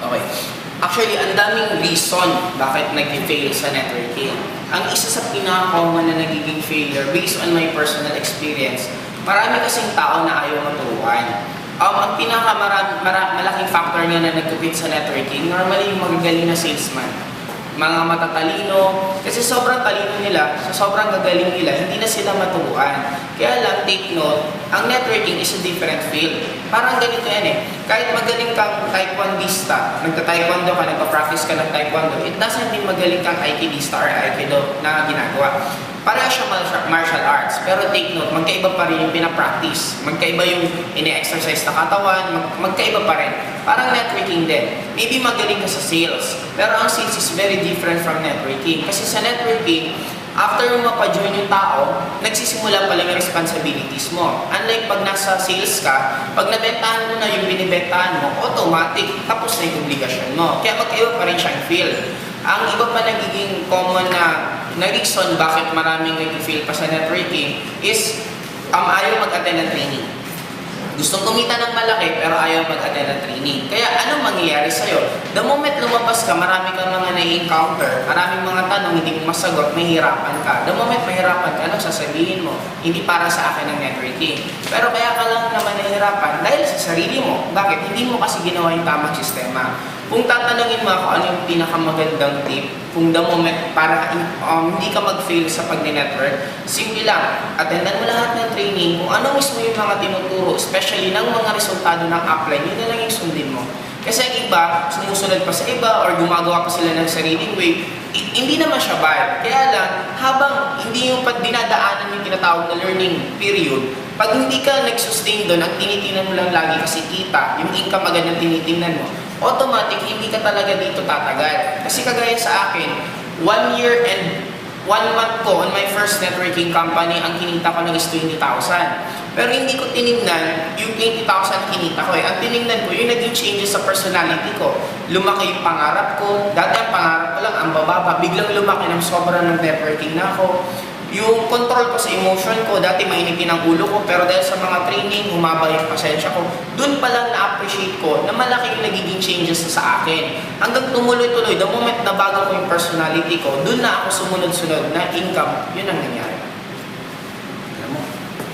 Okay. Actually, ang daming reason bakit nag-fail sa networking. Ang isa sa pinaka-common na nagiging failure, based on my personal experience, marami kasing tao na ayaw maturuan. Ang malaking factor nga na nag-quit sa networking, normally yung magagaling na salesman. Mga matatalino, kasi sobrang talino nila, sa sobrang gagaling nila, hindi na sila maturuan. Kaya lang, take note, ang networking is a different field. Parang ganito yan eh. Kahit magaling kang taekwondista, nagta-taekwondo ka, nagpa-practice ka ng taekwondo, it doesn't mean magaling kang aikidista or aikido na ginagawa. Pareha siya martial arts, pero take note, magkaiba pa rin yung pinapractice. Magkaiba yung ine-exercise na katawan, magkaiba pa rin. Parang networking din. Maybe magaling ka sa sales, pero ang sales is very different from networking. Kasi sa networking, after mo mapa-join yung tao, nagsisimula pala yung responsibilities mo. Unlike pag nasa sales ka, pag nabentahan mo na yung binibentahan mo, automatic, tapos na yung obligasyon mo. Kaya magkaiba pa rin siyang feel. Ang iba pa nagiging common na reason bakit maraming nag-fail pa sa networking is ayaw mag-attend ng training. Gustong kumita ng malaki pero ayaw mag-attend ng training. Kaya anong mangyayari sa'yo? The moment lumabas ka, marami kang mga na-encounter, maraming mga tanong, hindi mo masagot, mahirapan ka. The moment mahirapan ka, anong sasabihin mo? Hindi para sa akin ang networking. Pero kaya ka lang naman nahihirapan dahil sa sarili mo. Bakit? Hindi mo kasi ginawa yung tamang sistema. Kung tatanungin mo ako ano yung pinakamagandang tip, kung the moment para hindi ka mag-fail sa pag-network, simple lang, attendan mo lahat ng training, kung ano mismo yung mga tinuturo, especially ng mga resultado ng upline, yun na lang yung sundin mo. Kasi ang iba, sumusunod pa sa iba or gumagawa pa sila ng sariling way, hindi naman siya bad. Kaya lang, habang hindi yung dinadaanan yung tinatawag na learning period, pag hindi ka nag-sustain doon, ang tinitingnan mo lang lagi kasi kita, yung income agad ang tinitingnan mo, automatic, hindi ka talaga dito tatagal. Kasi kagaya sa akin, 1 year and 1 month ko on my first networking company, ang kinita ko lang is 20,000. Pero hindi ko tinignan yung 20,000 kinita ko eh. Ang tinignan ko, yung naging changes sa personality ko. Lumaki yung pangarap ko. Dati ang pangarap ko lang, ang bababa. Biglang lumaki ng sobrang ng networking na ako. Yung control ko sa emotion ko, dati mainitin ang ulo ko, pero dahil sa mga training, humaba yung pasensya ko, dun pa lang na-appreciate ko na malaki yung nagiging changes sa akin. Hanggang tumuloy-tuloy, the moment na bago ko yung personality ko, dun na ako sumunod-sunod na income, yun ang nangyari.